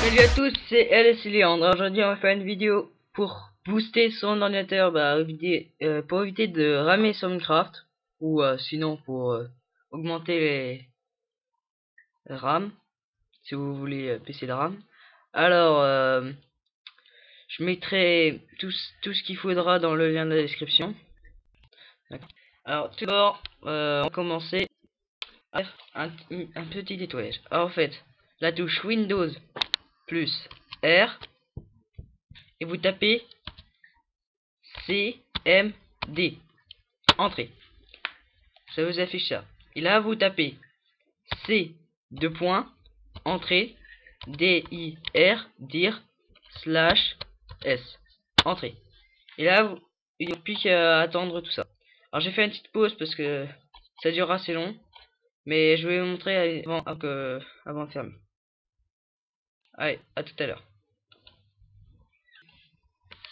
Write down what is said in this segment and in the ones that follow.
Salut à tous, c'est LS Léandre. Aujourd'hui, on va faire une vidéo pour booster son ordinateur, pour éviter de ramer sur Minecraft, ou sinon pour augmenter les RAM, si vous voulez baisser la RAM. Alors, je mettrai tout ce qu'il faudra dans le lien de la description. Alors, tout d'abord, on va commencer à faire un petit nettoyage. Alors, en fait, la touche Windows plus R, et vous tapez CMD, entrée, ça vous affiche ça. Et là vous tapez C deux points entrée dir slash S, entrée. Et là il n'y a plus qu'à attendre tout ça. Alors j'ai fait une petite pause parce que ça dure assez long, mais je vais vous montrer avant de fermer. Allez, à tout à l'heure.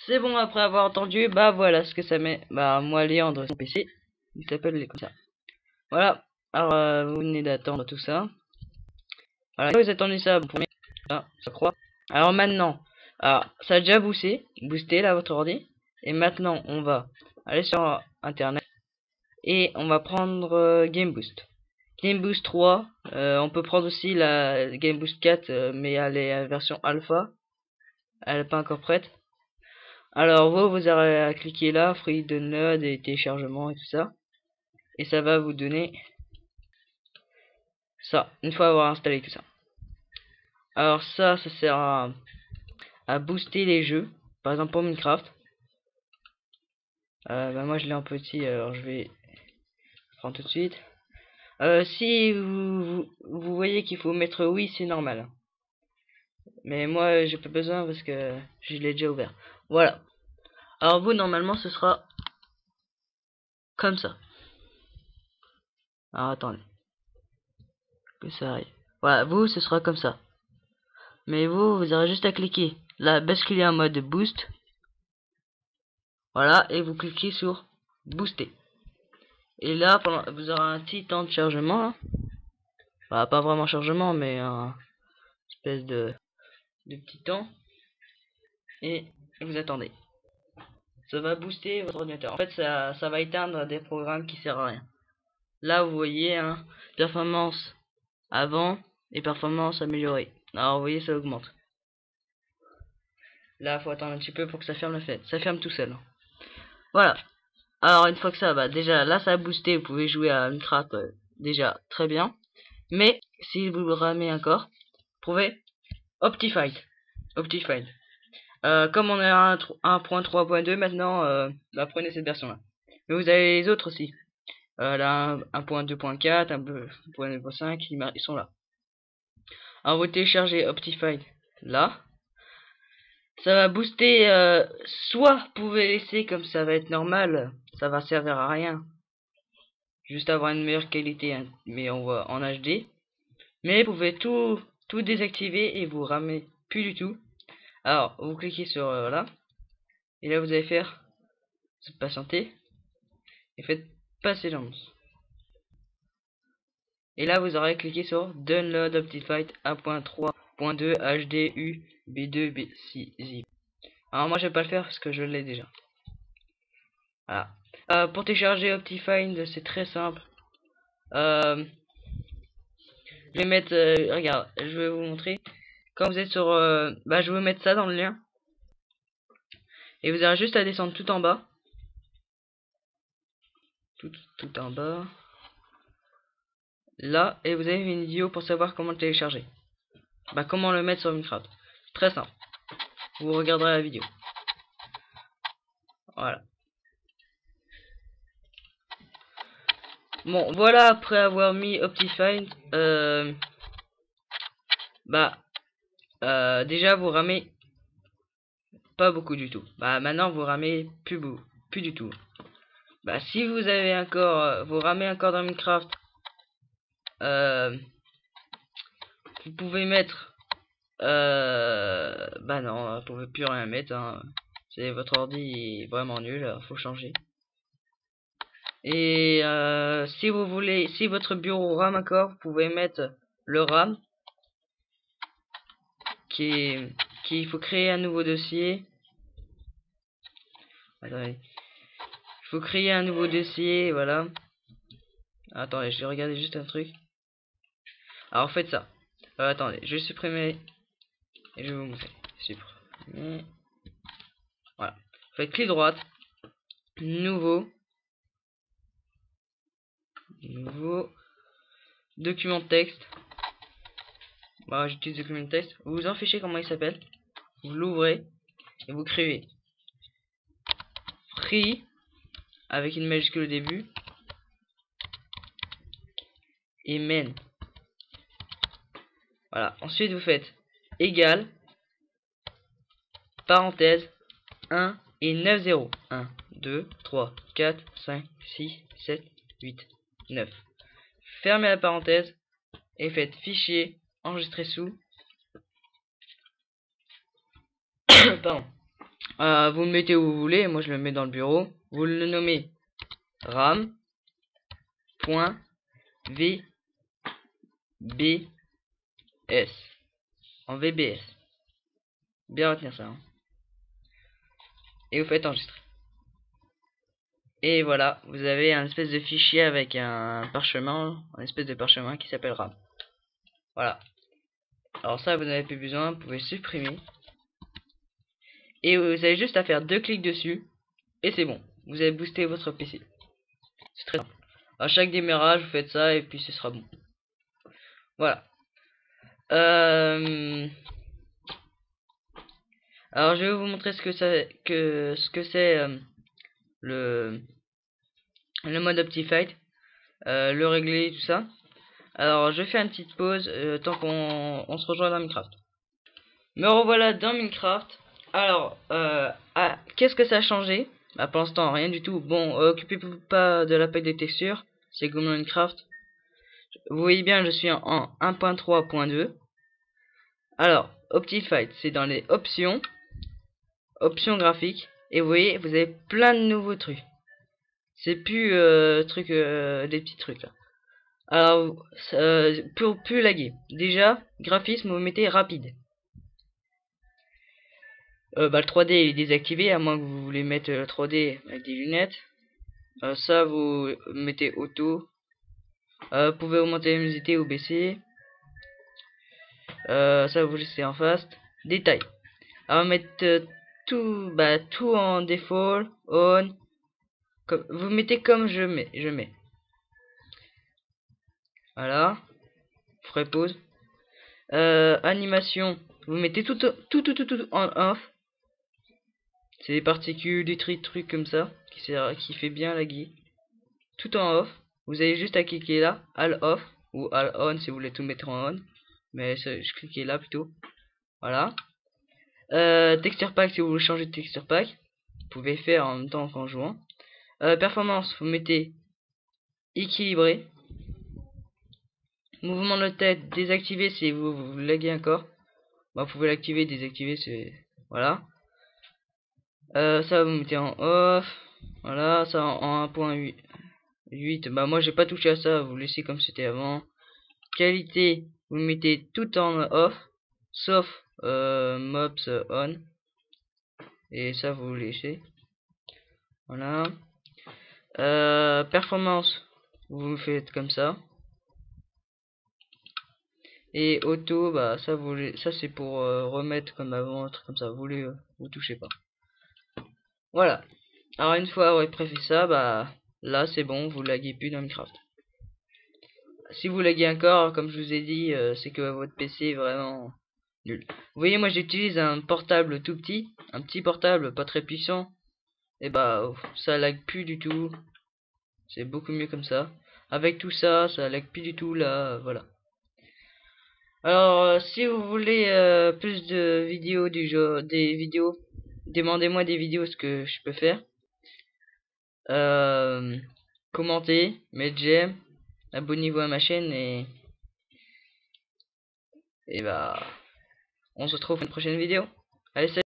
C'est bon, après avoir entendu, bah voilà ce que ça met. Bah moi Léandre, son PC, il s'appelle comme ça. Voilà, alors vous venez d'attendre tout ça. Voilà, vous attendez ça, vous prenez ça croit. Alors maintenant, alors ça a déjà boosté là votre ordi. Et maintenant on va aller sur internet et on va prendre Game Boost. Game Boost 3, on peut prendre aussi la Game Boost 4, mais elle est à version alpha. Elle n'est pas encore prête. Alors vous aurez à cliquer là, free download et téléchargement et tout ça. Et ça va vous donner ça, une fois avoir installé tout ça. Alors ça sert à booster les jeux. Par exemple pour Minecraft. Bah moi je l'ai en petit, alors je vais prendre tout de suite. Si vous voyez qu'il faut mettre oui, c'est normal. Mais moi j'ai pas besoin parce que je l'ai déjà ouvert. Voilà. Alors vous normalement ce sera comme ça. Alors attendez. Que ça arrive. Voilà, vous ce sera comme ça. Mais vous aurez juste à cliquer là, basculer en mode boost. Voilà, et vous cliquez sur booster. Et là, vous aurez un petit temps de chargement. Là. Bah, pas vraiment chargement, mais un espèce de petit temps. Et vous attendez. Ça va booster votre ordinateur. En fait, ça va éteindre des programmes qui servent à rien. Là, vous voyez, hein, performance avant et performance améliorée. Alors, vous voyez, ça augmente. Là, faut attendre un petit peu pour que ça ferme la fenêtre. Ça ferme tout seul. Voilà. Alors, une fois que ça, bah, déjà, là, ça a boosté. Vous pouvez jouer à Minecraft déjà très bien. Mais, si vous le ramez encore, vous pouvez Optifine. Comme on est à 1.3.2 maintenant, bah, prenez cette version là. Mais vous avez les autres aussi. Là 1.2.4, 1.2.5, ils sont là. Alors vous téléchargez Optifine là. Ça va booster, soit vous pouvez laisser comme ça va être normal, ça va servir à rien. Juste avoir une meilleure qualité, hein, mais on voit en HD. Mais vous pouvez tout désactiver et vous ramez plus du tout. Alors vous cliquez sur là. Et là vous allez faire patienter et faites passer l'annonce. Et là vous aurez cliqué sur Download Optifine 1.3.2 HDU B2 B6 zip. Alors moi je vais pas le faire parce que je l'ai déjà. Voilà. Pour télécharger Optifine c'est très simple. Je vais mettre regarde, je vais vous montrer. Quand vous êtes sur bah je vais vous mettre ça dans le lien. Et vous aurez juste à descendre tout en bas. Tout en bas. Là, et vous avez une vidéo pour savoir comment le télécharger. Bah comment le mettre sur Minecraft. Très simple. Vous regarderez la vidéo. Voilà. Bon, voilà, après avoir mis Optifine, déjà vous ramez pas beaucoup du tout. Bah maintenant vous ramez plus du tout. Bah si vous avez encore, vous ramez encore dans Minecraft, vous pouvez mettre, bah non, vous pouvez plus rien mettre. Hein. C'est votre ordi est vraiment nul, faut changer. Et si vous voulez, si votre bureau rame encore, vous pouvez mettre le RAM qu'il faut créer un nouveau dossier. Attendez. Il faut créer un nouveau dossier, voilà. Attendez, je vais regarder juste un truc. Alors faites ça. Attendez, je vais supprimer et je vais vous montrer. Supprimer. Voilà. Faites clic droite. Nouveau document de texte. Bah, j'utilise document de texte. Vous vous en fichez comment il s'appelle. Vous l'ouvrez et vous créez free avec une majuscule au début et main. Voilà. Ensuite vous faites égal parenthèse 1 et 9 0. 1, 2, 3, 4, 5, 6, 7, 8, 9. Fermez la parenthèse et faites fichier enregistrer sous. Pardon. Vous le mettez où vous voulez, moi je le mets dans le bureau. Vous le nommez ram.vbs en VBS. Bien retenir ça. Hein. Et vous faites enregistrer. Et voilà, vous avez un espèce de fichier avec un parchemin, qui s'appelle RAM. Voilà. Alors ça, vous n'avez plus besoin, vous pouvez supprimer. Et vous avez juste à faire 2 clics dessus. Et c'est bon, vous avez boosté votre PC. C'est très simple. À chaque démarrage, vous faites ça et puis ce sera bon. Voilà. Alors je vais vous montrer ce que c'est le mode Optifine, le régler tout ça. Alors je fais une petite pause tant qu'on se rejoint dans Minecraft. Me revoilà dans Minecraft. Alors qu'est-ce que ça a changé? Bah, pour l'instant rien du tout. Bon, occupez-vous pas de la palette des textures, c'est comme Minecraft. Vous voyez bien, je suis en 1.3.2. alors Optifine, c'est dans les options graphiques, et vous voyez, vous avez plein de nouveaux trucs. C'est plus des petits trucs là. Alors pour plus laguer, déjà graphisme, vous mettez rapide. Bah, le 3D est désactivé à moins que vous voulez mettre le 3D avec des lunettes. Ça vous mettez auto. Vous pouvez augmenter la luminosité ou baisser. Ça vous laissez en fast. Détail. Alors mettre tout en default, on. Vous mettez comme je mets. Voilà. Je ferai pause. Animation. Vous mettez tout en off. C'est des particules, des trucs comme ça qui fait bien laguer. Tout en off. Vous avez juste à cliquer là, all off ou all on si vous voulez tout mettre en on. Mais je cliquais là plutôt. Voilà. Texture pack si vous voulez changer de texture pack. Vous pouvez faire en même temps qu'en jouant. Performance, vous mettez équilibré. Mouvement de tête désactivé si vous laguez encore. Bah, vous pouvez l'activer, désactiver, c'est voilà. Ça vous mettez en off. Voilà, ça en 1.8. Bah moi j'ai pas touché à ça, vous laissez comme c'était avant. Qualité, vous mettez tout en off, sauf mobs on. Et ça vous laissez. Voilà. Performance, vous faites comme ça. Et auto, bah ça c'est pour remettre comme avant, un truc comme ça. Vous touchez pas. Voilà. Alors une fois après fait ça, bah là c'est bon, vous laguez plus dans Minecraft. Si vous laguez encore, comme je vous ai dit, c'est que votre PC est vraiment nul. Vous voyez, moi j'utilise un portable tout petit, un petit portable pas très puissant. Et bah ça lag plus du tout. C'est beaucoup mieux comme ça. Avec tout ça, ça lag plus du tout là, voilà. Alors si vous voulez plus de vidéos du jeu, demandez-moi des vidéos ce que je peux faire. Commentez, mettez j'aime, abonnez-vous à ma chaîne et bah on se retrouve pour une prochaine vidéo. Allez, salut.